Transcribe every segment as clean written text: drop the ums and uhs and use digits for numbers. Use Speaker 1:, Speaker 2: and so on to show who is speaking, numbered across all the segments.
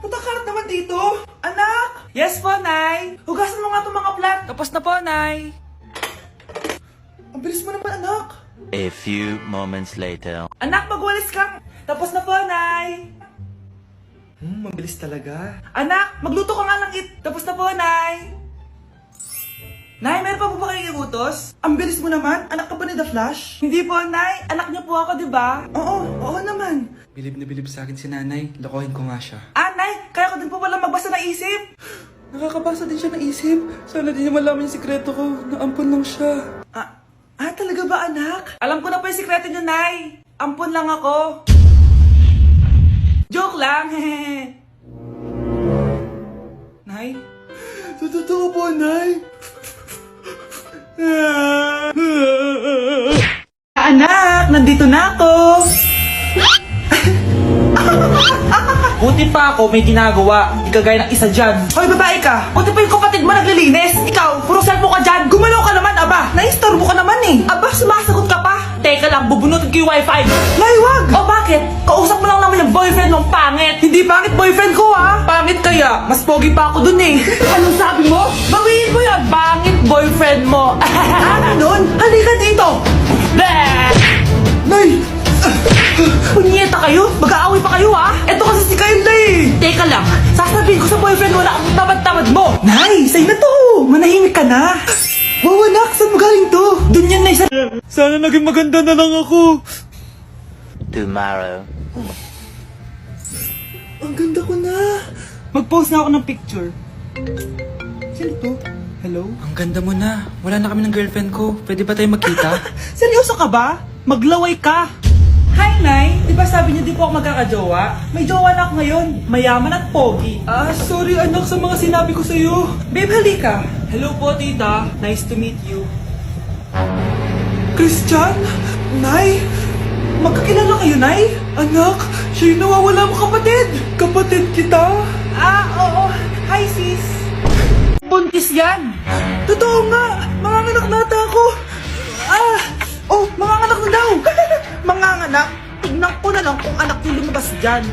Speaker 1: Punta ka naman dito. Anak! Yes po, Nay. Hugasan mo nga itong mga plant. Tapos na po, Nay. Ang bilis mo naman, anak.
Speaker 2: A few moments later.
Speaker 1: Anak, magwalis ka. Tapos na po, Nay. Mabilis talaga. Anak, magluto ka nga ng Tapos na po, Nay. Nay, meron pa po ba kayong iutos? Ang bilis mo naman. Anak ka ba ni The Flash? Hindi po, Nay. Anak niyo po ako, di ba? Oo naman.
Speaker 3: Bilib na bilib sa akin si nanay. Lokohin ko nga siya.
Speaker 1: Nay, kaya ko din po pala magbasa ng isip.
Speaker 3: Nakakabasa din siya ng isip. Sana din niya malaman yung sikreto ko. Naampon lang siya.
Speaker 1: Talaga ba, anak? Alam ko na po yung sikreto niyo, Nay. Ampun lang ako. Joke lang, hehe. Nay?
Speaker 3: Totoo po, Nay.
Speaker 1: Anak, nandito na ako. Buti pa ako may ginagawa. Di kagaya ng isa dyan. Hoy, babae ka. Buti pa yung kapatid mo naglilinis. Ikaw, puro cellphone ka dyan. Gumalaw ka naman, aba. Naistorbo ka naman eh. Aba, sumasagot ka pa. Teka lang, bubunutin ko yung wifi. Nay, wag. O bakit? Kausap mo lang naman yung boyfriend mong pangit. Hindi pangit boyfriend ko, ha? Pangit kaya. Mas pogi pa ako dun eh. Anong sabi mo? Bawiin mo yan. Pangit boyfriend mo. Ganun? Halika dito. Bleh! Nay! Punyeta kayo? Mag-aaway pa kayo, ha? Eto kasi si Kyle na eh. Teka lang, sasabihin ko sa boyfriend mo na ang tamad-tamad mo. Nay, sa'yo na to. Manahimik ka na. Wow, anak, saan mo galing to? Dun yan, Nay.
Speaker 3: Sana naging maganda na lang ako.
Speaker 2: Tomorrow.
Speaker 1: Ang ganda ko na. Mag-post na ako ng picture. Sino to? Hello?
Speaker 3: Ang ganda mo na. Wala na kami ng girlfriend ko. Pwede ba tayo magkita?
Speaker 1: Seryoso ka ba? Maglaway ka. Hi, Nay! Di ba sabi niyo di po ako magkakajowa? May jowa na ako ngayon. Mayaman at pogi.
Speaker 3: Sorry anak sa mga sinabi ko sa'yo.
Speaker 1: Babe, halika. Hello po, tita. Nice to meet you.
Speaker 3: Christian?
Speaker 1: Nay! Magkakilala kayo, Nay?
Speaker 3: Anak, siya yung nawawala mo kapatid. Kapatid kita.
Speaker 1: Oo. Hi, sis. Buntis yan. Totoo nga. Manganganak nata ako. Manganganak na daw. Manganganak? Tignan ko na lang kung anak yung lumabas dyan.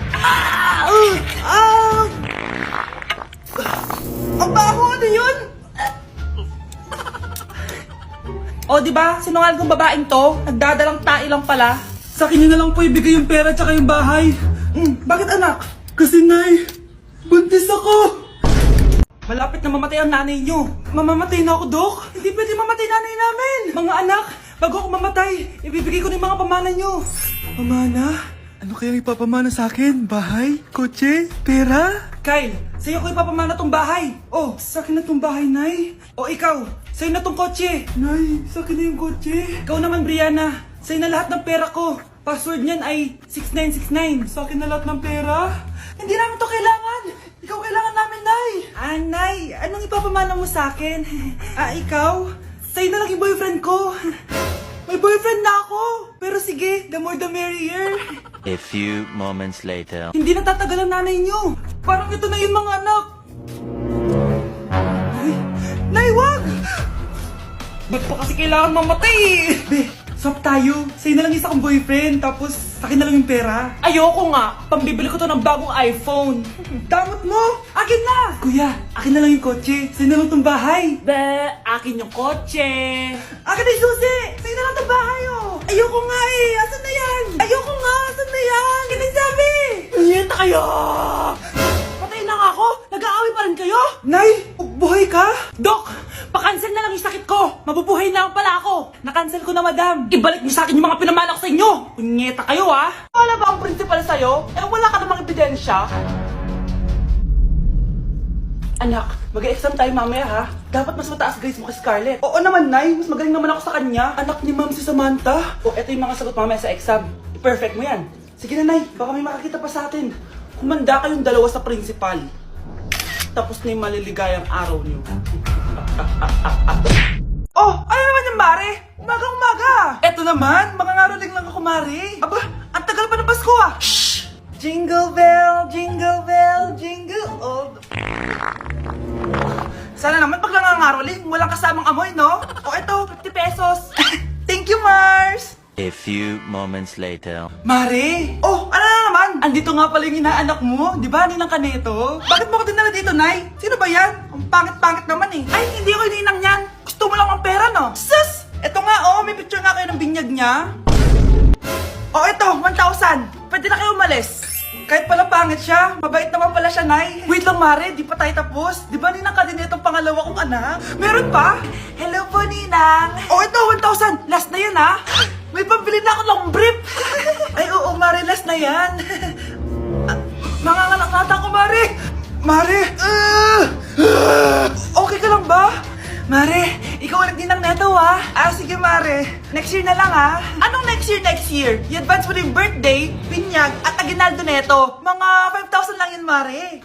Speaker 1: Ang baho, ano yun? Di ba? Sinungaling kong babaeng to. Nagdadalang tae lang pala.
Speaker 3: Sa akin niyo na lang po ibigay yung pera tsaka yung bahay.
Speaker 1: Bakit anak?
Speaker 3: Kasi Nay, buntis ako.
Speaker 1: Malapit na mamatay ang nanay nyo.
Speaker 3: Mamamatay na ako, Dok.
Speaker 1: Hindi pwede mamatay nanay namin. Mga anak, bago ako mamatay, ibibigay ko na yung mga pamana nyo.
Speaker 3: Pamana? Ano kaya ipapamana sa akin? Bahay? Kotse? Pera?
Speaker 1: Kyle, sa'yo ko ipapamana tong bahay.
Speaker 3: Sa akin na tong bahay, Nay.
Speaker 1: Ikaw, sa'yo na tong kotse.
Speaker 3: Nay, sa akin na yung kotse.
Speaker 1: Ikaw naman, Brianna, sa'yo na lahat ng pera ko. Password niyan ay 6969.
Speaker 3: Sa akin na lahat ng pera.
Speaker 1: Hindi namin to kailangan. Ikaw kailangan namin, Nay. Nay, anong ipapamana mo sa akin? Ikaw? Sa'yo na lang yung boyfriend ko. May boyfriend na ako. Pero sige, the more the merrier.
Speaker 2: A few moments later.
Speaker 1: Hindi natatagal ang nanay niyo. Parang ito na yung mga anak. Nay, wag! Ba't pa kasi kailangan mamatay eh? Swap tayo. Sa'yo na lang isa kong boyfriend, tapos sa akin na lang yung pera. Ayoko nga. Pambibili ko to ng bagong iPhone. Damot mo! Akin na! Kuya, akin na lang yung kotse. Sa'yo na lang tong bahay. Akin yung kotse. Akin na yung susi! Sa'yo na lang tong bahay, oh! Ayoko nga eh! Asan na yan? Ayoko nga! Asan na yan? Akin na yung sabi! Niyenta kayo! Patay na nga ako! Nag-aaway pa rin kayo? Nay! Buhay ka? Dok! Pa-cancel na lang yung sakit ko! Mabubuhay na lang pala ako! Na-cancel ko na, madam! Ibalik niyo sa akin yung mga pinamala ko sa inyo! Punyeta kayo, ha? Wala ba ang principal sa'yo? Wala ka namang ebidensya? Anak, mag-exam tayo mamaya, ha? Dapat mas mataas grades mo kay Scarlett. Oo naman, Nay. Mas magaling naman ako sa kanya. Anak ni Ma'am si Samantha. Eto yung mga sagot mamaya sa exam. Perfect mo yan. Sige na, Nay. Baka may makakita pa sa atin. Humanda kayong dalawa sa principal. Tapos na yung maliligayang araw niyo. Ano naman yung Mare? Umaga-umaga! Eto naman, makangaroling lang ako, Mare. Aba, ang tagal pa ng Pasko, ah! Shhh! Jingle bell, jingle bell, jingle all. Sana naman pag nangangaroling, walang kasamang amoy, no? Eto, 50 pesos. Thank you, Mars!
Speaker 2: A few moments later.
Speaker 1: Mare! Ano na naman? andito nga pala yung inaanak mo. Di ba, ninang ka nito? Bakit mo ko dinala dito, Nay? Sino ba yan? Ang pangit-pangit naman eh. Ay, hindi ko ninang yan. Gusto mo lang ang pera, no? Sus! Eto nga, oh. May picture nga kayo ng binyag niya. Oh, ito. 1,000. Pwede na kayo umalis. Kahit pala pangit siya, mabait naman pala siya, Nay. Wait lang, Mare. Di pa tayo tapos. Di ba ninang ka din itong pangalawa kong anak? Meron pa? Hello po, ninang. Oh, ito. 1,000. Last na yan, ha? May pambili na ako ng brief. Ay, oo, Mare. Last na yan. Manganganak nata ako, Mare. Mare. Okay ka lang ba? Mare, ikaw ulit din ang neto, ha? Sige, Mare. Next year na lang, ha? Anong next year, next year? I-advance mo yung birthday, pinyag, at aginaldo neto. Mga 5,000 lang yun, Mare.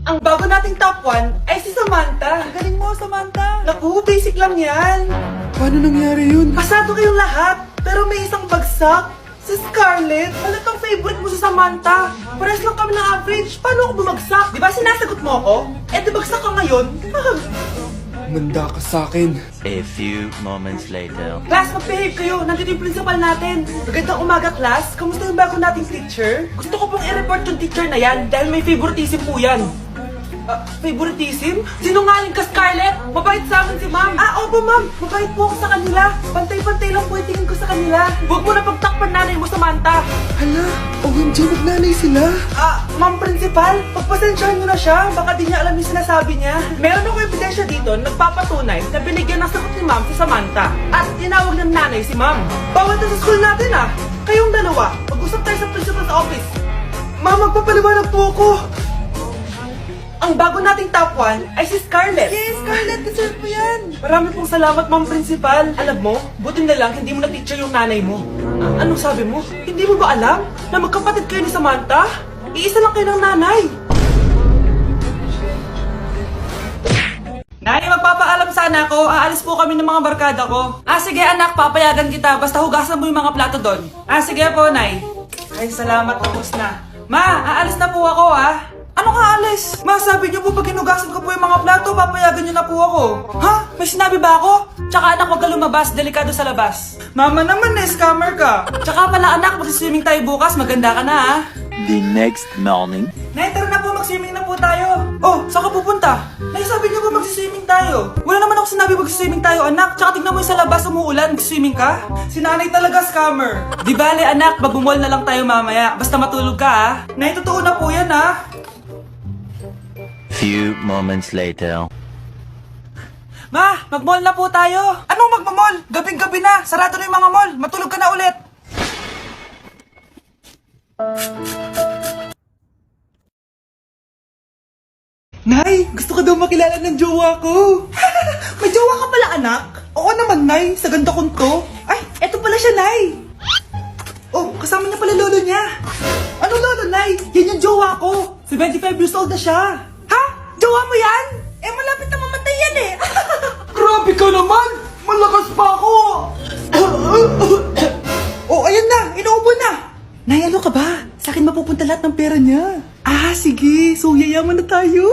Speaker 1: Ang bago nating top 1 ay si Samantha. Ang galing mo, Samantha. Naku, basic lang yan.
Speaker 3: Paano nangyari yun?
Speaker 1: Pasado kayong lahat, pero may isang bagsak. Si Scarlett, halatang favorite mo si Samantha. Pares lang kami ng average. Paano ako bumagsak? Di ba sinasagot mo ako? Eh, di bagsak ka ngayon?
Speaker 3: Manda ka sa akin.
Speaker 2: A few moments later.
Speaker 1: Class, mag-behave kayo. Nandito yung principal natin. Magandang umaga, class. Kamusta yung bago nating teacher? Gusto ko pong i-report yung teacher na yan dahil may favoritism po yan. Favoritism? Sinungaling ka, Scarlett? Mabait sa amin si ma'am. Opo, ma'am. Mabait po ako sa kanila. Pantay-pantay lang po yung tingin ko sa kanila. Huwag mo na pagtakpan nanay mo, Samantha.
Speaker 3: Hala, OMG, nagnanay sila.
Speaker 1: Ma'am principal, pagpasensyahan niyo na siya. Baka di niya alam yung sinasabi niya. Meron ako ebidensya dito nagpapatunay na binigyan ng sagot ni ma'am si Samantha. At tinawag ng nanay si ma'am. Bawal to sa school natin, Kayong dalawa, mag-usap tayo sa principal's office. Ma'am, magpapaliwanag po ako. Ang bago nating top 1 ay si Scarlett. Yes, Scarlett, deserve mo yan. Marami pong salamat, ma'am principal. Alam mo, buti na lang hindi mo na-teacher yung nanay mo. Anong sabi mo? Hindi mo ba alam na magkapatid kayo ni Samantha? Iisa lang kayo ng nanay. Nay, magpapaalam sana ako. Aalis po kami ng mga barkada ko. Sige anak, papayagan kita. Basta hugasan mo yung mga plato doon. Sige po, Nay. Ay, salamat, tapos na. Ma, aalis na po ako, Ano ka, alis? Ma, sabi niyo po pag hinugasan ko po yung mga plato, papayagan niyo na po ako. Ha? May sinabi ba ako? Tsaka anak, huwag ka lumabas. Delikado sa labas. Mama naman, scammer ka. Tsaka pala anak, magsiswimming tayo bukas. Maganda ka na,
Speaker 2: The next morning.
Speaker 1: Nay, tara na po, mag-swimming na po tayo. Oh, saan ka pupunta? Nay, sabi niyo po mag-swimming tayo. Wala naman ako sinabi mag-swimming tayo, anak. Tsaka tignan mo yung sa labas, umuulan, mag-swimming ka. Si nanay talaga, scammer. Di bale, anak, magbumol na lang tayo mamaya. Basta matulog ka, Nay, totoo na po yan,
Speaker 2: Few moments later.
Speaker 1: Ma, mag-mall na po tayo. Anong magmamall? Gabing-gabi na. Sarado na yung mga mall. Matulog ka na ulit. Nay, gusto ko daw makilala ng jowa ko. May jowa ka pala, anak? Oo naman, Nay. Sa ganda kong to. Ay, eto pala siya, Nay. Oh, kasama niya pala lolo niya. Ano lolo, Nay? Yan yung jowa ko. 75 years old na siya. Ha? Jowa mo yan? Malapit na mamatay yan Grabe ka naman! Malakas pa ako! Oh, ayan na! Inuubo na! Nay, ano ka ba? Sa akin mapupunta lahat ng pera niya. Sige. So, yayaman na tayo?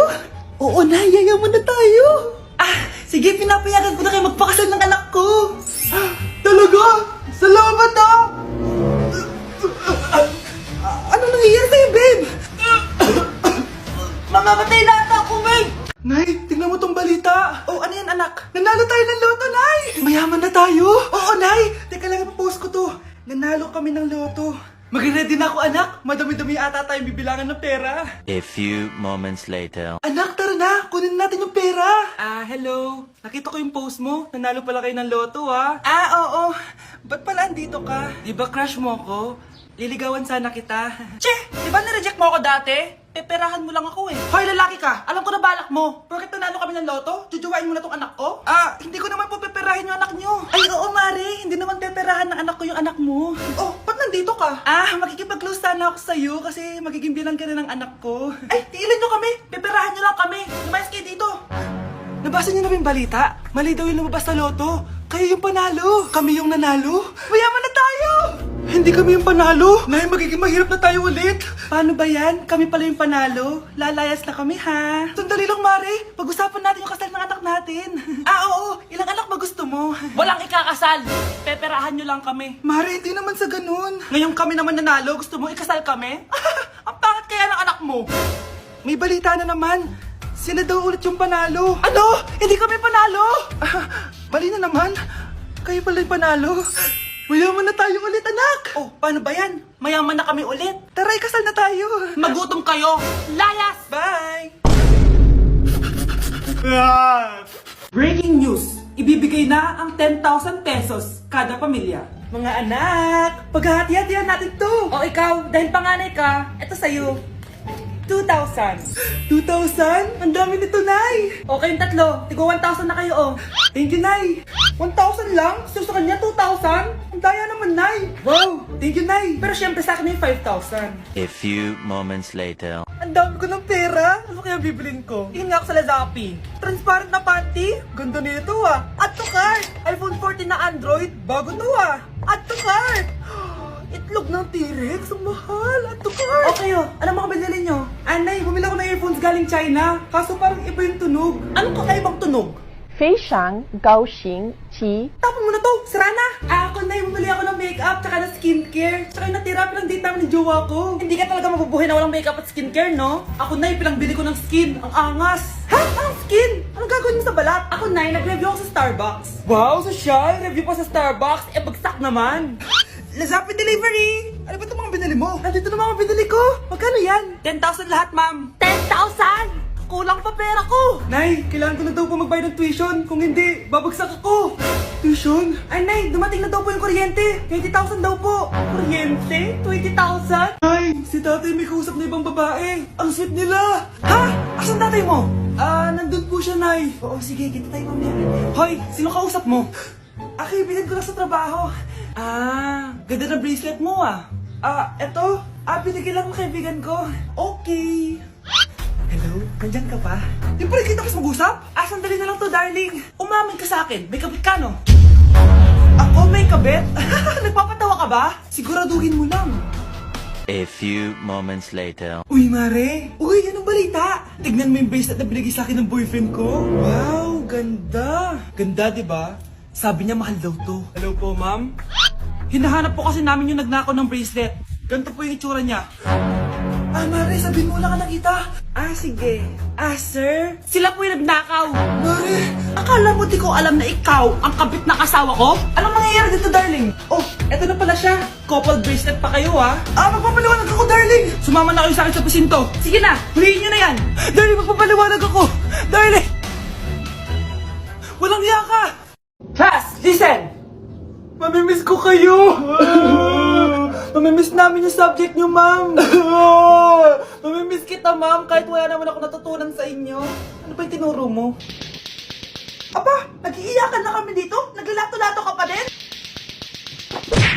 Speaker 1: Oo, Nay. Yayaman na tayo. Sige. Pinapayagan ko na kayo magpakasal ng anak ko. Talaga? Salamat, Ano nangyayari sa'yo, babe? Mamamatay na ako, babe! Nay, tingnan mo tong balita. Oh, ano yan, anak? Nanalo tayo ng loto, Nay! Mayaman na tayo? Oo, Nay! Teka lang, ipapost ko to. Nanalo kami ng loto. Mag-ready na ako, anak. Madami-dami ata tayong bibilangan ng pera.
Speaker 2: A few moments later.
Speaker 1: Anak, tara na. Kunin natin yung pera. Hello. Nakita ko yung post mo. Nanalo pala kayo ng loto, oo. Ba't pala andito ka? Di ba crush mo ko? Liligawan sana kita. Che! Di ba nireject mo ako dati? Peperahan mo lang ako Hoy, lalaki ka! Alam ko na balak mo! Bakit nanalo kami ng loto? Jujuwain mo na tong anak ko? Hindi ko naman po peperahin yung anak nyo! Ay, oo, Mare! Hindi naman peperahan ng anak ko yung anak mo! Oh, ba't nandito ka? Makikipag-close sana ako sa'yo kasi magiging bilang ka na ng anak ko. Ay, tiilan nyo kami! Peperahan nyo lang kami! Lumayas kayo dito! Nabasa niyo na ba yung balita? Mali daw yung lumabas sa loto! Kayo yung panalo! Kami yung nanalo! Mayaman na tayo!
Speaker 3: Hindi kami yung panalo. Nay, magiging mahirap na tayo ulit.
Speaker 1: Paano ba yan? Kami pala yung panalo. Lalayas na kami, ha?
Speaker 3: Sandali lang, Mare. Pag-usapan natin yung kasal ng anak natin.
Speaker 1: Oo. Ilang anak ba gusto mo? Walang ikakasal. Peperahan nyo lang kami.
Speaker 3: Mare, hindi naman sa ganun.
Speaker 1: Ngayon kami naman nanalo. Gusto mo ikasal kami? Ang pangit kaya ng anak mo.
Speaker 3: May balita na naman. Sila daw ulit yung panalo.
Speaker 1: Ano? Hindi kami panalo.
Speaker 3: Mali na naman. Kayo pala yung panalo. Mayaman na tayo ulit, anak.
Speaker 1: Oh, paano ba yan? Mayaman na kami ulit.
Speaker 3: Taray, kasal na tayo.
Speaker 1: Magutom kayo. Layas!
Speaker 3: Bye.
Speaker 1: Breaking news! Ibibigay na ang 10,000 pesos kada pamilya.
Speaker 3: Mga anak, paghahati-hatihan natin to.
Speaker 1: O ikaw, dahil panganay ka, eto sa'yo. 2,000.
Speaker 3: 2,000? Ang dami nito, Nay.
Speaker 1: O kayong tatlo, tigo 1,000 na kayo, oh.
Speaker 3: Thank you, Nay. 1,000 lang? So sa kanya, 2,000? Ang daya naman, Nay. Wow, thank you, Nay.
Speaker 1: Pero syempre sa akin yung 5,000.
Speaker 2: A few moments later.
Speaker 3: Ang dami ko ng pera. Ano kaya bibilin ko?
Speaker 1: Tingin nga ako sa Lazappi.
Speaker 3: Transparent na panty? Ganda nito ah. Add to cart. iPhone 14 na Android. Bago to ah. Add to cart. Itlog ng T-Rex. Ang mahal. Add to cart.
Speaker 1: Okay, oh. Ano mga binili nyo?
Speaker 3: Anay, bumili ako ng earphones galing China. Kaso parang iba yung tunog.
Speaker 1: Anong kakaibang tunog?
Speaker 4: 非常高兴其
Speaker 1: Tapon mo na to! Sira na! Ako na bumili ako ng makeup tsaka ng skincare. Tsaka yung natira pinang date namin ng jowa ko. Hindi ka talaga mabubuhay na walang makeup at skincare, no? Ako na pinangbili ko ng skin. Ang angas! Ha? Anong skin? Anong gagawin mo sa balat? Ako na nag-review ako sa Starbucks. Wow, social! Review pa sa Starbucks? Eh, bagsak naman!
Speaker 3: Lazapin delivery. Ano ba itong mga binili mo?
Speaker 1: Nandito na mga binili ko. Magkano yan? 10,000 lahat, ma'am. 10,000? Kulang pa pera ko.
Speaker 3: Nay, kailangan ko na daw po magbayad ng tuition. Kung hindi, babagsak ako. Tuition?
Speaker 1: Ay, Nay, dumating na daw po yung kuryente. 20,000 daw po. Kuryente? 20,000?
Speaker 3: Nay, si tatay may kausap na ibang babae. Ang sweet nila.
Speaker 1: Ha? Asan tatay mo?
Speaker 3: Nandun po siya, Nay.
Speaker 1: Oo, sige, kita tayo mamaya. Hoy, sino kausap mo?
Speaker 3: Kaibigan ko lang sa trabaho.
Speaker 1: Ganda ng bracelet mo ah.
Speaker 3: Eto. Binigyan lang ng kaibigan ko.
Speaker 1: Okay.
Speaker 3: Hello? Nandyan ka pa?
Speaker 1: Di pa rin kita mas mag-usap? Sandali na lang to, darling. Umamin ka sa akin. May kabit ka, no? Ako may kabit? Nagpapatawa ka ba? Siguraduhin mo lang.
Speaker 2: A few moments later.
Speaker 3: Uy, Mare.
Speaker 1: Uy, anong balita?
Speaker 3: Tignan mo yung bracelet na binigay sa akin ng boyfriend ko. Wow, ganda. Ganda, di ba?
Speaker 1: Sabi niya mahal daw to.
Speaker 3: Hello po, ma'am.
Speaker 1: Hinahanap po kasi namin yung nagnakaw ng bracelet. Ganito po yung itsura niya.
Speaker 3: Mare, sabihin mo wala ka nakita.
Speaker 1: Sige. Sir? Sila po yung nagnakaw.
Speaker 3: Mare.
Speaker 1: Akala mo di ko alam na ikaw ang kabit na kasawa ko? Anong nangyayari dito, darling? Oh, eto na pala siya. Couple bracelet pa kayo, ha?
Speaker 3: Magpapaliwanag ako, darling.
Speaker 1: Sumama na kayo sa akin sa presinto. Sige na, huliin nyo na yan.
Speaker 3: Darling, magpapaliwanag ako. Darling.
Speaker 1: Walang hiya ka. Class, listen.
Speaker 3: Mamimiss ko kayo. Mamimiss namin yung subject nyo, ma'am.
Speaker 1: Mamimiss kita, ma'am, kahit wala naman ako natutunan sa inyo. Ano ba yung tinuro mo? Aba, nag-iiyakan na kami dito? Naglalato-lato ka pa din?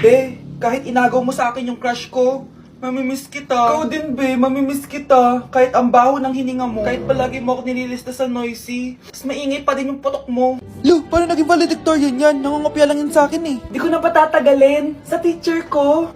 Speaker 3: Be, kahit inagaw mo sa akin yung crush ko, mamimiss kita. Ikaw din, be, mamimiss kita. Kahit ang baho ng hininga mo. Kahit palagi mo ako nililista sa noisy. Mas maingay pa din yung putok mo. Lo, paano naging valedictorian yan? Nangungopia lang yun sa akin eh.
Speaker 1: Di ko na patatagalin sa teacher ko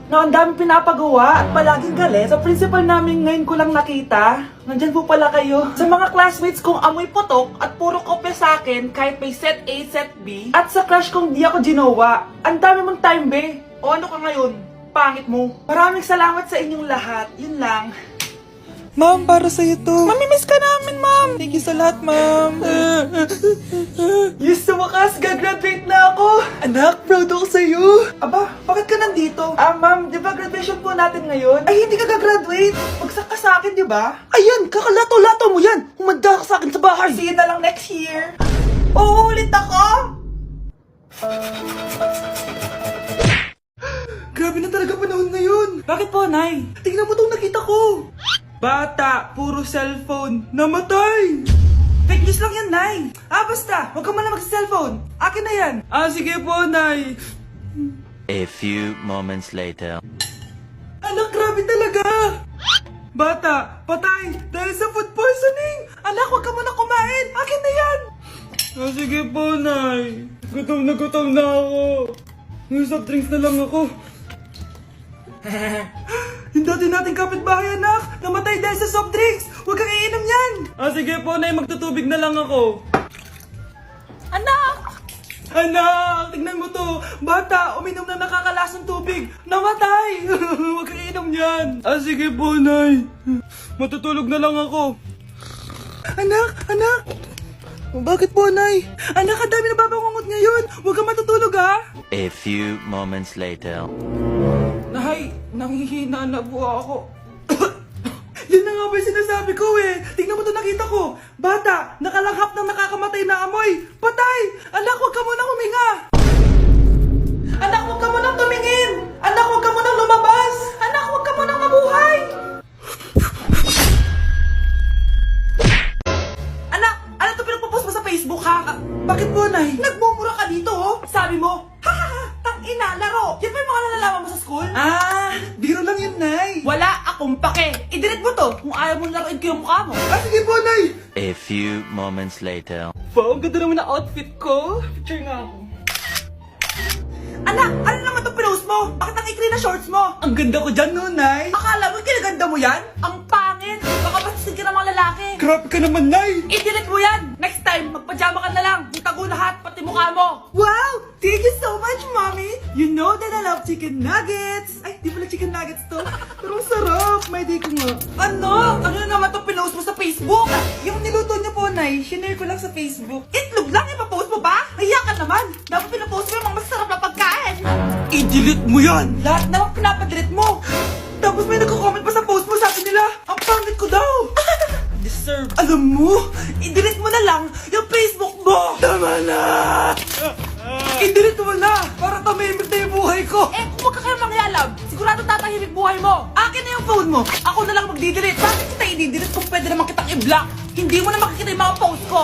Speaker 1: na ang dami pinapagawa at palaging galit. Sa principal namin ngayon ko lang nakita. Nandyan po pala kayo. Sa mga classmates kong amoy putok at puro kopya sa akin kahit may set A, set B. At sa crush kong di ako ginawa. Ang dami mong time, be. O ano ka ngayon? Pangit mo. Maraming salamat sa inyong lahat. Yun lang.
Speaker 3: Ma'am, para sa'yo to.
Speaker 1: Mamimiss ka namin, ma'am.
Speaker 3: Thank you sa lahat, ma'am.
Speaker 1: Yes, sa wakas, gagraduate na ako.
Speaker 3: Anak, proud ako sa'yo.
Speaker 1: Aba, bakit ka nandito? Ma'am, di ba graduation po natin ngayon? Ay, hindi ka gagraduate. Bagsak ka sa akin, di ba?
Speaker 3: Ayan, kakalato-lato mo yan. Humanda ka sa akin sa bahay.
Speaker 1: See you na lang next year. Uulit ako?
Speaker 3: Grabe na talaga panahon ngayon.
Speaker 1: Bakit po, Nay?
Speaker 3: Tingnan mo itong nakita ko. Bata, puro cellphone, namatay.
Speaker 1: Fake news lang yan, Nay. Basta, huwag ka man lang mag-cellphone. Akin na yan.
Speaker 3: Sige po, Nay.
Speaker 2: A few moments later.
Speaker 3: Anak, grabe talaga. Bata, patay dahil sa food poisoning.
Speaker 1: Anak, huwag ka muna kumain. Akin na yan.
Speaker 3: Sige po, Nay. Gutom na ako. May soft drinks na lang ako. Yung dati nating kapitbahay, anak! Namatay dahil sa soft drinks! Huwag kang iinom yan! Sige po, Nay. Magtutubig na lang ako.
Speaker 1: Anak!
Speaker 3: Anak! Tignan mo to! Bata, uminom na nakakalasang tubig! Namatay! Huwag kang iinom yan! Sige po, Nay. Matutulog na lang ako. Anak! Anak! Bakit po, Nay? Anak, ang dami na babangungot ngayon! Huwag kang matutulog, ha?
Speaker 2: A few moments later.
Speaker 3: Nay, nanghihina na po ako. Yan na nga ba yung sinasabi ko eh. Tingnan mo to, nakita ko. Bata, nakalanghap ng nakakamatay na amoy. Patay! Anak, huwag ka munang huminga. Anak, huwag ka munang tumingin. Anak, huwag ka munang lumabas. Anak, huwag ka munang mabuhay. Anak, ano to pinagpo-post mo sa Facebook ha? Bakit po, Nay? Nagmumura ka dito oh. Sabi mo, ina, laro! Yan ba yung mga nalalaman mo sa school? Biro lang yun, Nay.
Speaker 1: Wala akong pake. I-delete mo to kung ayaw mo laruin ko yung mukha mo.
Speaker 3: Sige po, Nay.
Speaker 2: A few moments later.
Speaker 3: Wow, ang ganda naman na outfit ko. Picture nga ako. Anak, ano naman itong pinost mo? Bakit ang ikli na shorts mo? Ang ganda ko dyan, no, Nay. Akala mo kinaganda mo yan?
Speaker 1: Ang pangit. Baka basig ka ng mga lalaki.
Speaker 3: Grabe ka naman, Nay.
Speaker 1: I-delete mo yan. Next time, magpajama ka na lang. Itago lahat, pati mukha mo.
Speaker 3: Wow! Thank you so much, Mommy! You know that I love chicken nuggets! Ay, di pala chicken nuggets to. Pero ang sarap! May day ko nga.
Speaker 1: Ano? Ano na naman itong pinost mo sa Facebook?
Speaker 3: Yung niluto niyo po, Nay, shinare ko lang sa Facebook.
Speaker 1: Itlog lang, ipapost mo ba? Hiya ka naman. Dapat pinapost mo yung mga masarap na pagkain.
Speaker 3: I-delete mo yan!
Speaker 1: Lahat naman pinapadelete mo.
Speaker 3: Tapos may nagko-comment pa sa post mo, sabi nila, ang pangit ko daw!
Speaker 1: Deserve.
Speaker 3: Alam mo,
Speaker 1: I-delete mo na lang yung Facebook mo.
Speaker 3: tama na! I-delete mo na! Para tumimik na yung buhay ko!
Speaker 1: Eh, kung wag ka kayo mangyalab, sigurado tatahimik buhay mo. Akin na yung phone mo. Ako na lang magdi-delete. Bakit kita i-delete kung pwede naman kitang i-block? Hindi mo na makikita yung mga post ko.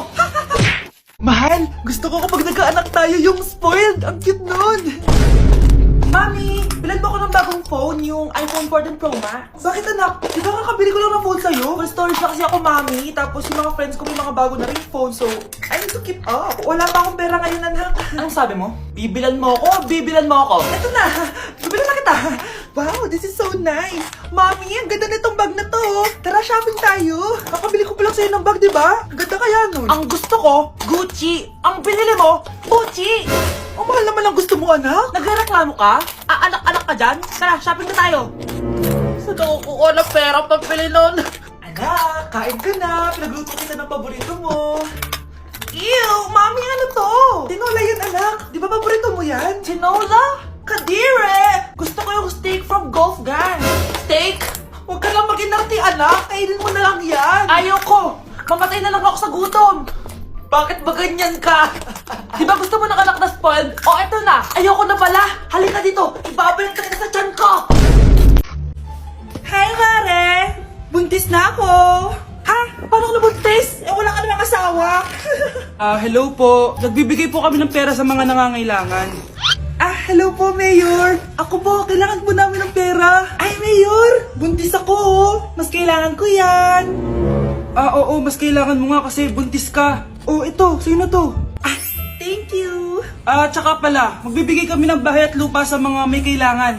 Speaker 3: Mahal, gusto ko kapag nagkaanak tayo yung spoiled. Ang cute nun. Mami, bilan mo ako ng bagong phone, yung iPhone 14 Pro Max. Bakit anak? Di ba kakabili ko lang ng phone sa'yo? Full storage na kasi ako, Mami. Tapos yung mga friends ko may mga bago na rin phone, so I need to keep up. Wala pa akong pera ngayon, anak.
Speaker 1: Anong sabi mo? Bibilan mo ako, bibilan mo ako.
Speaker 3: Ito na, bibilan na kita. Wow, this is so nice. Mami, ang ganda nitong bag na to. Tara, shopping tayo. Kakabili ko pa lang sa'yo ng bag, di ba? Ang ganda kaya nun.
Speaker 1: Ang gusto ko, Gucci. Ang binili mo, Gucci.
Speaker 3: Ang mahal naman ang gusto mo, anak.
Speaker 1: Nagreklamo ka? Anak-anak ka dyan? Tara, shopping na tayo. Saan ako kukuha ng pera pagpili nun?
Speaker 3: Anak, kain ka na. Pinagluto kita ng paborito mo.
Speaker 1: Ew, mami, ano to?
Speaker 3: Tinola yan, anak. Di ba paborito mo yan?
Speaker 1: Tinola? Kadire! Gusto ko yung steak from Golf Gang. Steak?
Speaker 3: Huwag ka lang mag-inarti, anak. Kainin mo na lang yan.
Speaker 1: Ayoko! Mamatay na lang ako sa gutom! Bakit ba ganyan ka? Di ba gusto mo ng anak na spoiled? O eto na! Ayoko na pala! Halika dito! Ibabayan ka kita sa tiyan ko!
Speaker 3: Hi, Mare. Buntis na ako.
Speaker 1: Ha? Paano ka nabuntis? Eh wala ka namang asawa!
Speaker 3: Hello po. Nagbibigay po kami ng pera sa mga nangangailangan. Hello po, Mayor. Ako po, kailangan po namin ng pera. Ay, Mayor, buntis ako, oh. Mas kailangan ko yan. Oo, mas kailangan mo nga kasi buntis ka. Oh, ito, sa'yo na to. Thank you. Tsaka pala, magbibigay kami ng bahay at lupa sa mga may kailangan.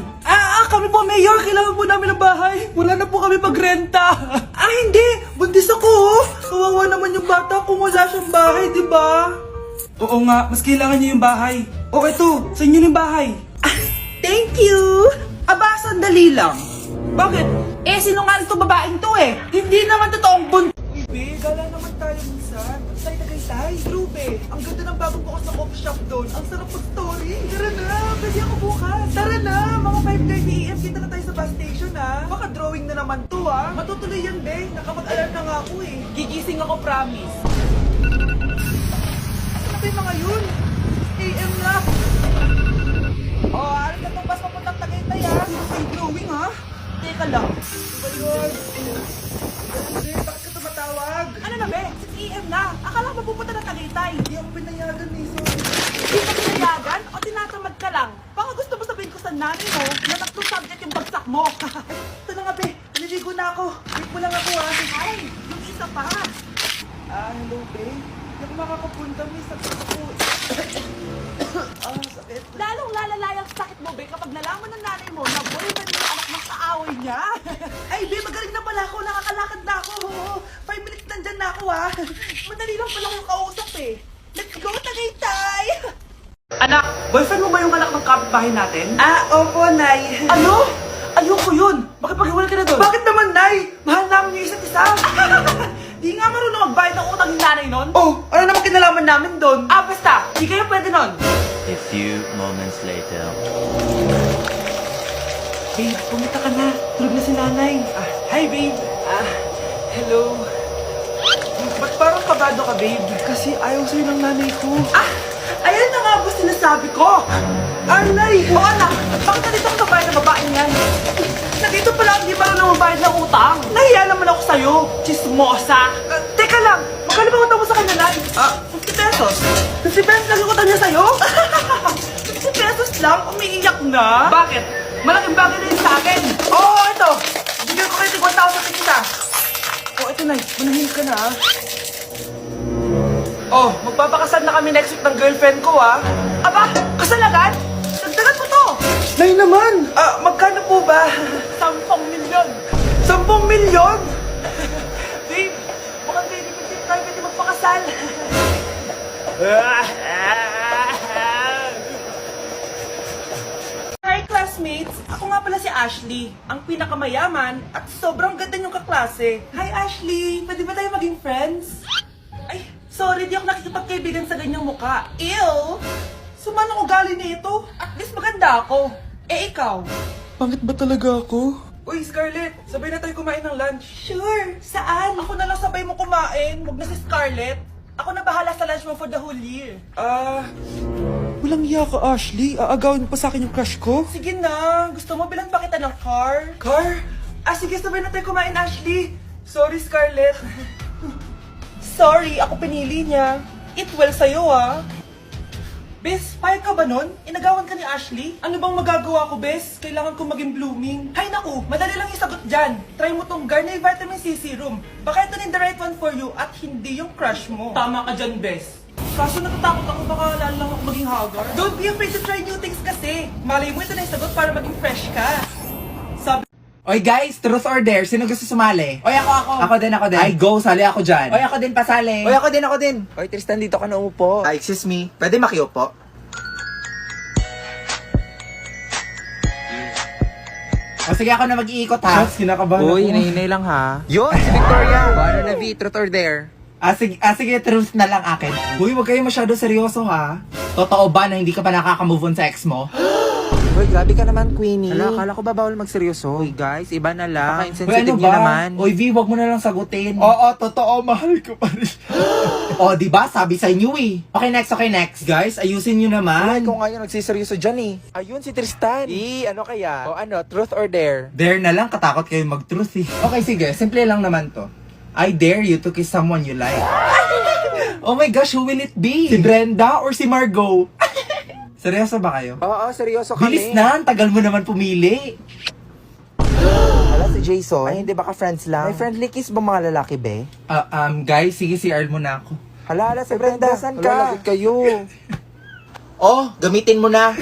Speaker 3: Kami po, Mayor, kailangan po namin ng bahay. Wala na po kami magrenta. Hindi, buntis ako, oh. Kawawa naman yung bata kung wala siyang bahay, di ba? Oo nga, mas kailangan niya yung bahay. Oh, ito, sa inyo yung bahay. Thank you. Aba, sandali lang. Bakit?
Speaker 1: Eh sinungaling to babaeng to eh! Hindi naman totoong buntis!
Speaker 3: Be, gala naman tayo minsan. Tayo Tagaytay. True, be. Ang ganda ng bagong bukas na coffee shop doon. Ang sarap mag-story. Tara na, pwede ako bukas. Tara na, mga 5:30 AM kita na tayo sa bus station, ha. Baka drawing na naman to, ha. Matutuloy yan, be. Nakapag-alarm na nga ako, eh.
Speaker 1: Gigising ako, promise.
Speaker 3: Ano ba yung mga yun? AM na. Ano na itong bus papuntang Tagaytay, ha? Yung drawing, ha?
Speaker 1: Teka lang.
Speaker 3: Diba yun? Be, bakit ka tumatawag?
Speaker 1: Ano na be? 6 AM na. Akala ko pupunta ng Tagaytay.
Speaker 3: Hindi ako pinayagan, eh. Sorry.
Speaker 1: Hindi ka pinayagan o tinatamad ka lang? Baka gusto mo sabihin ko sa nanay mo na tatlong subject yung bagsak mo.
Speaker 3: Ito na nga, be. Naliligo na ako. Wait mo lang ako, ha.
Speaker 1: Ay, yung isa pa.
Speaker 3: Hello, be. Hindi ako makakapunta, miss. Sakit ako. Sakit.
Speaker 1: Lalong lalala yung sakit mo be kapag nalaman ng nanay mo na boyfriend mo yung anak ng kaaway niya. Ay, babe, magaling na pala ako. Nakakalakad na ako. 5 minutes nandyan na ako, ha. Madali lang pala yung kausap, eh. Let's go, Tagaytay! Anak, boyfriend mo ba yung anak ng kapitbahay natin?
Speaker 3: Opo, Nay.
Speaker 1: Ano? Ayoko yun. Makipag-iwalay ka na doon.
Speaker 3: Bakit naman, Nay? Mahal namin yung isa't isa.
Speaker 1: Di nga marunong magbayad ng utang yung nanay nun.
Speaker 3: Oh, ano naman kinalaman namin doon?
Speaker 1: Basta. Di kayo pwede nun.
Speaker 2: A few moments later.
Speaker 1: Babe, pumunta ka na. Tulog na si nanay. Hi, babe. Hello.
Speaker 3: Ba't parang kabado ka, babe? Kasi ayaw sa'yo ng nanay ko.
Speaker 1: Ayan na nga ba sinasabi ko?
Speaker 3: Nay!
Speaker 1: O anak, bakit nandito ang babae na babae niyan? Nandito pala hindi marunong magbayad ng utang. Nahiya naman ako sa'yo, chismosa. Teka lang, magkano ba utang mo sa kanya, Nay? 50 pesos. 50 pesos lang yung utang niya sa'yo? 50 pesos lang? Umiiyak na? Bakit? Malaking bagay na yun sa akin. Oo, ito. Bigyan ko kayo 1,000 tigisa. Ito, Nay. Manahin ka na, magpapakasal na kami next week ng girlfriend ko, Aba, kasal agad? Dagdagan mo to.
Speaker 3: Nay naman! Magkano po ba?
Speaker 1: 10 milyon.
Speaker 3: 10 milyon?
Speaker 1: Babe, mukhang tayo pwede magpakasal. Hi, classmates! Ako nga pala si Ashley, ang pinakamayaman at sobrang ganda niyong kaklase. Hi, Ashley! Pwede ba tayo maging friends? Ay, sorry, di ako nakikipagkaibigan sa ganyang muka. Ew! Sumanong ugali nito. At least maganda ako. Ikaw?
Speaker 3: Pangit ba talaga ako?
Speaker 1: Uy, Scarlett, sabay na tayo kumain ng lunch. Sure, saan? Ako na lang sabay mo kumain, huwag na si Scarlett. Ako na bahala sa lunch mo for the whole year.
Speaker 3: Walang iya ka, Ashley. Aagawin pa sa akin yung crush ko.
Speaker 1: Sige na, gusto mo bilan pa kita ng car? Car? Sige, sabay na tayo kumain, Ashley. Sorry, Scarlett. Sorry, ako pinili niya. Eat well sa'yo, Bes, payag ka ba nun? Inagawan ka ni Ashley? Ano bang magagawa ko, Bes? Kailangan ko maging blooming. Hay naku, madali lang isagot dyan. Try mo tong Garnier Vitamin C Serum. Baka ito rin the right one for you at hindi yung crush mo. Tama ka dyan, Bes. Kaso natatakot ako baka lalo lang ako maging haggard. Don't be afraid to try new things kasi. Malay mo ito na yung sagot para maging fresh ka. Sabi
Speaker 5: Oy guys, truth or dare? Sino gusto sumali? Oy, ako. Ako din. Ay, go, sali ako dyan. Oy, ako din, pasali.
Speaker 3: Oy, ako din.
Speaker 5: Oy, Tristan, dito ka na upo.
Speaker 3: Excuse me. Pwede makiupo?
Speaker 5: O sige, ako na mag-iikot ha.
Speaker 3: kinakabahan
Speaker 5: Uy,
Speaker 3: ako.
Speaker 5: hinahinay lang ha.
Speaker 3: Yun, si Victoria.
Speaker 5: Ano na, V, truth or dare? Sige, truth na lang akin. Uy, wag kayo masyado seryoso ha. Totoo ba na hindi ka pa nakaka-move on sa ex mo?
Speaker 6: Uy, grabe ka naman, Queenie.
Speaker 5: Hala,
Speaker 6: akala ko ba bawal magseryoso?
Speaker 5: Uy guys, iba na lang.
Speaker 6: Napaka-insensitive niya naman.
Speaker 5: Uy, V, wag mo na lang sagutin.
Speaker 3: Oo, totoo. Mahal ko pa rin.
Speaker 5: O, di ba? Sabi sa inyo eh. Okay, next. Guys, ayusin nyo
Speaker 6: Ay,
Speaker 5: naman.
Speaker 6: ikaw nga yung nagsiseryoso dyan eh. Ayun, si Tristan. Ano kaya? O ano, truth or dare?
Speaker 5: Dare na lang, katakot kayo mag-truth eh. Okay, sige. Simple lang naman to. I dare you to kiss someone you like. Oh my gosh, who will it be? Si Brenda or si Margot? Seryoso ba kayo?
Speaker 6: Oo, seryoso kami.
Speaker 5: Bilis na, ang tagal mo naman pumili.
Speaker 6: Hala, si Jason. Ay, hindi baka friends lang? May friendly kiss ba mga lalaki, be?
Speaker 5: Guys, sige, CR muna ako.
Speaker 6: Hala, si Brenda, saan ka? Hala, lagot kayo.
Speaker 3: Oh, gamitin mo na.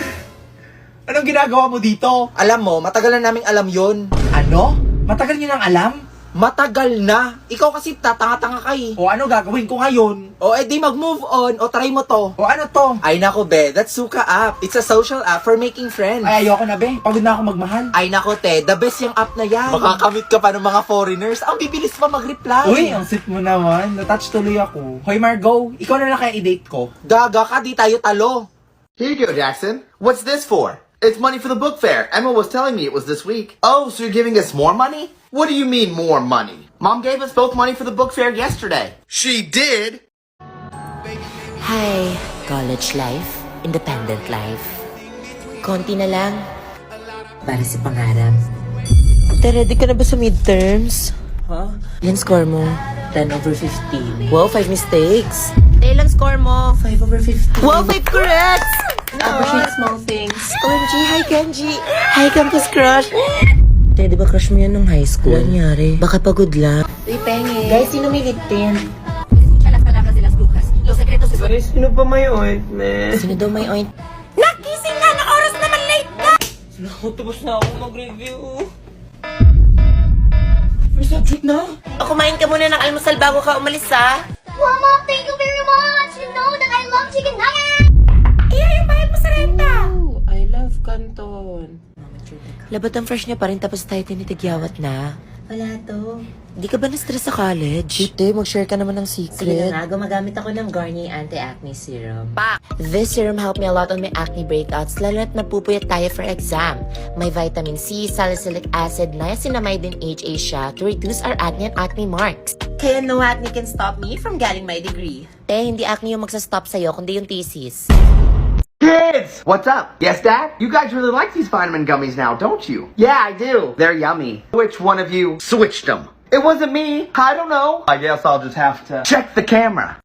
Speaker 5: Anong ginagawa mo dito?
Speaker 3: Alam mo, matagal na naming alam yun.
Speaker 5: Ano? Matagal niyo nang alam?
Speaker 3: Matagal na. Ikaw kasi tatanga-tanga ka eh.
Speaker 5: O ano gagawin ko ngayon?
Speaker 3: O edi mag-move on. O try mo to.
Speaker 5: O ano to?
Speaker 3: Ay nako be, that's Suka app. It's a social app for making friends.
Speaker 5: Ay, ayoko na be. Pagod na ako magmahal.
Speaker 3: Ay nako te, the best yung app na yan. Makakamit ka pa ng mga foreigners. Ang bibilis pa mag-reply.
Speaker 5: Uy, ang sweet mo naman. Natouch tuloy ako. Hoy Margot, ikaw na lang kaya i-date ko.
Speaker 3: Gaga ka, di tayo talo.
Speaker 7: Here you go, Jackson. What's this for? It's money for the book fair. Emma was telling me it was this week. Oh, so you're giving us more money? What do you mean more money? Mom gave us both money for the book fair yesterday. She did?
Speaker 8: Hi, college life, independent life. Konti na lang para sa pangarap. Ready ka na ba sa midterms? Ilan score mo? 10 over 15. Wow, 5 mistakes. Ilang score mo? 5 over 15. Wow, 5 corrects!
Speaker 4: Appreciate small things.
Speaker 8: OMG, hi Kenji! Hi campus crush! Di ba crush mo yan nung high school? Ano nangyari? Baka pagod lang. Uy, penge. Guys, sino may liptin?
Speaker 1: Sino pa may ointment?
Speaker 8: Sino daw may oint? Nakising na! Oras naman late na!
Speaker 1: Tapos na ako mag-review.
Speaker 8: O kumain ka muna ng almusal bago ka umalis, ha?
Speaker 9: Mama, thank you very much. You know that I love chicken nuggets.
Speaker 8: Oh, I love Canton. Labat ang fresh niya pa rin tapos tayo tinitigyawat na.
Speaker 4: Wala to.
Speaker 8: Di ka ba na-stress sa college? Hindi, mag-share ka naman ng
Speaker 4: Sige
Speaker 8: secret.
Speaker 4: na nga, gumagamit ako ng Garnier Anti-Acne Serum.
Speaker 8: This serum helped me a lot on my acne breakouts, lalo na't napupuyat tayo for exam. May vitamin C, salicylic acid, niacinamide, and HA siya to reduce our acne and acne marks.
Speaker 4: Kaya no acne can stop me from getting my degree.
Speaker 8: Hindi acne yung magsastop sa'yo, kundi yung thesis.
Speaker 7: Kids! What's up? Yes, Dad? You guys really like these vitamin gummies now, don't you? Yeah, I do. They're yummy. Which one of you switched them? It wasn't me. I don't know. I guess I'll just have to check the camera.